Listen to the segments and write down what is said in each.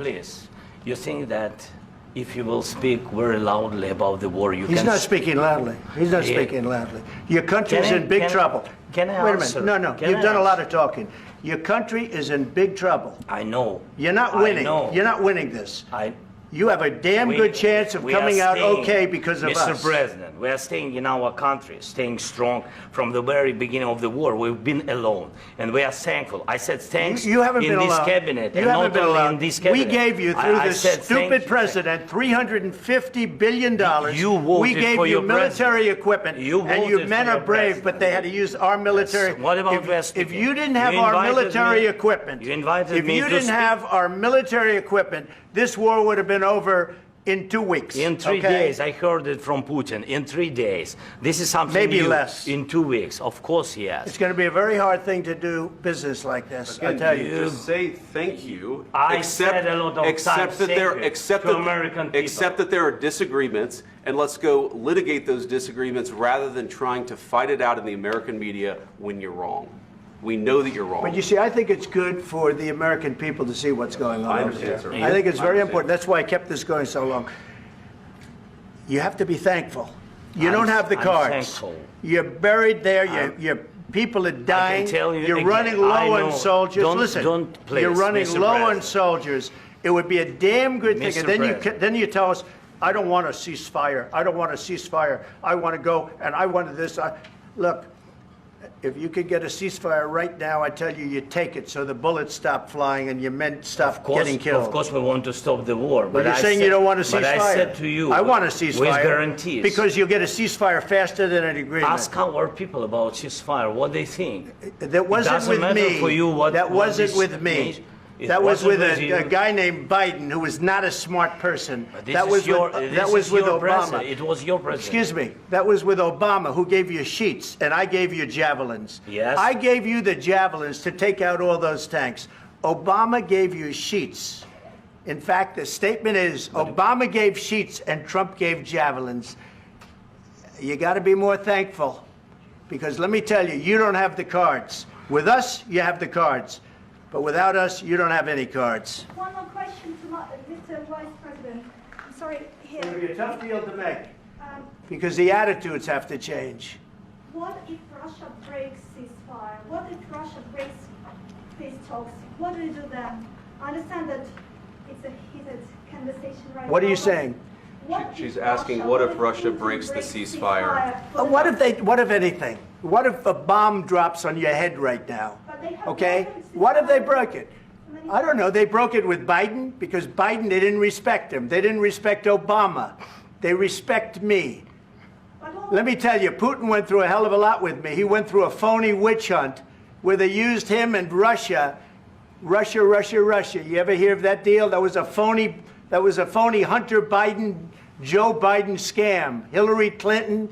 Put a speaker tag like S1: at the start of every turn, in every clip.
S1: please, you think that if you will speak very loudly about the war, you
S2: He's
S1: can...
S2: not speaking loudly. He's not speaking loudly. Your country's in big trouble.
S1: Can I
S2: Wait a
S1: answer?
S2: minute. No,
S1: Can
S2: you've
S1: I
S2: done a lot
S1: answer?
S2: of talking. Your country is in big trouble.
S1: I know.
S2: You're not
S1: I
S2: winning.
S1: know.
S2: You're not winning this.
S1: I...
S2: You have a damn good chance of
S1: we are
S2: coming out
S1: staying,
S2: okay because of
S1: Mr.
S2: us.
S1: President, we are staying in our country, staying strong from the very beginning of the war. We've been alone, and we are thankful. I said thanks
S2: You haven't
S1: in
S2: been
S1: this
S2: alone.
S1: cabinet,
S2: You
S1: and
S2: haven't
S1: not
S2: been
S1: only
S2: alone.
S1: in this cabinet.
S2: We gave you, through
S1: I
S2: this
S1: said thank
S2: stupid
S1: you.
S2: president, $350 billion.
S1: You voted
S2: we gave
S1: for
S2: you
S1: your
S2: military
S1: president.
S2: equipment,
S1: You
S2: and your
S1: voted
S2: men
S1: for
S2: are
S1: your
S2: brave,
S1: president.
S2: but they had to use our military.
S1: Yes. What about West?
S2: If you didn't have
S1: You
S2: our
S1: invited
S2: military
S1: me-
S2: equipment,
S1: You invited
S2: if
S1: me
S2: you
S1: to
S2: didn't
S1: speak.
S2: have our military equipment, this war would have been over in 2 weeks.
S1: In 3 days, I heard it from Putin. In 3 days, this is something
S2: Maybe
S1: new.
S2: less.
S1: In 2 weeks, of course, yes.
S2: It's going to be a very hard thing to do business like this, I
S3: Again,
S2: tell
S3: you
S2: you.
S3: just say thank you.
S1: I said a lot of times
S3: that
S1: thank
S3: there,
S1: you
S3: accept
S1: to
S3: that,
S1: American people.
S3: accept that there are disagreements, and let's go litigate those disagreements rather than trying to fight it out in the American media when you're wrong. We know that you're wrong.
S2: But you see, I think it's good for the American people to see what's going on.
S3: I
S2: over
S3: understand,
S2: there.
S3: sir.
S2: I think it's
S3: I
S2: very
S3: understand.
S2: important. That's why I kept this going so long. You have to be thankful. You don't have the
S1: I'm
S2: cards.
S1: thankful.
S2: You're buried there. Your people are dying.
S1: tell you
S2: You're
S1: again,
S2: running
S1: I
S2: low
S1: know.
S2: on soldiers.
S1: Don't-
S2: Listen,
S1: don't, please,
S2: you're running
S1: Mr.
S2: low on
S1: President.
S2: soldiers. It would be a damn good thing.
S1: Mr.
S2: And then
S1: President.
S2: then you tell us, I don't want a ceasefire. I don't want a ceasefire. I want to go and I wanted this. Look. If you could get a ceasefire right now, I tell you, you take it so the bullets stop flying and your men stop getting killed.
S1: Of course, we want to stop the war.
S2: But you're saying you don't want a ceasefire.
S1: But I said to you,
S2: I want a ceasefire.
S1: with guarantees.
S2: Because you'll get a ceasefire faster than an agreement.
S1: Ask our people about ceasefire, what they think.
S2: That wasn't
S1: doesn't
S2: with
S1: matter
S2: me.
S1: for you what-
S2: that
S1: what
S2: wasn't
S1: this
S2: with me.
S1: means. It
S2: That was with
S1: wasn't with you.
S2: a guy named Biden, who was not a smart person.
S1: This
S2: That
S1: is
S2: was
S1: your,
S2: with,
S1: this
S2: that was
S1: is
S2: with
S1: your
S2: Obama.
S1: president. It was your president.
S2: Excuse me. That was with Obama, who gave you sheets, and I gave you javelins.
S1: Yes.
S2: I gave you the javelins to take out all those tanks. Obama gave you sheets. In fact, the statement is Obama gave sheets and Trump gave javelins. You got to be more thankful, because let me tell you, you don't have the cards. With us, you have the cards. But without us, you don't have any cards.
S4: One more question to Mr. Vice President. I'm sorry, here.
S2: It'll be a tough deal to make,
S4: Um,
S2: because the attitudes have to change.
S4: what if Russia breaks ceasefire? What if Russia breaks peace talks? What do you do then? I understand that it's a heated conversation right now.
S2: What are you
S4: but
S2: saying?
S4: what if
S3: She's asking, what if Russia breaks the ceasefire?
S2: What if anything? What if a bomb drops on your head right now?
S4: But they have
S2: Okay?
S4: broken
S2: What if they
S4: ceasefire.
S2: broke it? I don't know. They broke it with Biden because Biden, they didn't respect him. They didn't respect Obama. They respect me.
S4: But all-
S2: Let me tell you, Putin went through a hell of a lot with me. He went through a phony witch hunt where they used him and Russia. Russia. You ever hear of that deal? That was a phony Hunter Biden, Joe Biden scam. Hillary Clinton,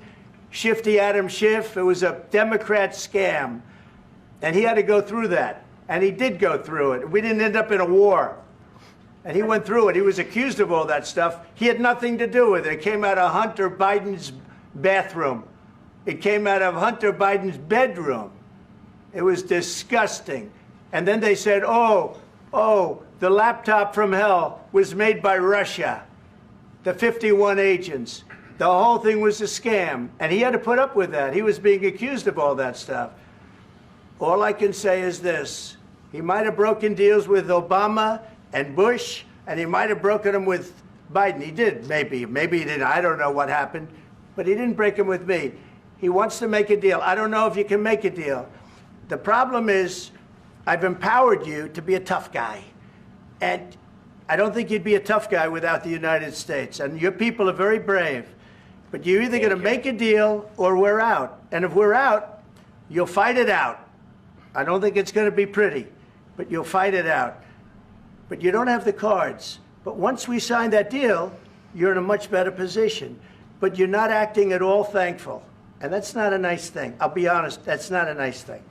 S2: Shifty Adam Schiff. It was a Democrat scam. And he had to go through that. And he did go through it. We didn't end up in a war. And he went through it. He was accused of all that stuff. He had nothing to do with it. It came out of Hunter Biden's bathroom. It came out of Hunter Biden's bedroom. It was disgusting. And then they said, oh, the laptop from hell was made by Russia. The 51 agents. The whole thing was a scam. And he had to put up with that. He was being accused of all that stuff. All I can say is this. He might have broken deals with Obama and Bush, and he might have broken them with Biden. He did, maybe. Maybe he didn't. I don't know what happened. But he didn't break them with me. He wants to make a deal. I don't know if you can make a deal. The problem is, I've empowered you to be a tough guy. And I don't think you'd be a tough guy without the United States. And your people are very brave. But you're either going to make a deal or we're out. And if we're out, you'll fight it out. I don't think it's going to be pretty, but you'll fight it out. But you don't have the cards. But once we sign that deal, you're in a much better position. But you're not acting at all thankful. And that's not a nice thing. I'll be honest, that's not a nice thing.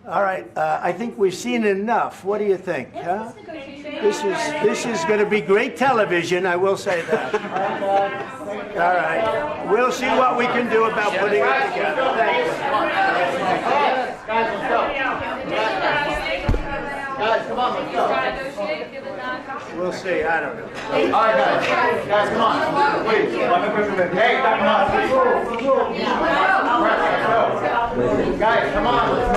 S2: All right, I think we've seen enough. What do you think? Huh? This is going to be great television, I will say that. All right. We'll see what we can do about putting it together. Thank you.
S5: Guys, let's go. Guys, come on, let's go.
S2: We'll see. I don't know.
S5: All right, guys, come on, please. Hey, come on, please. Guys, come on.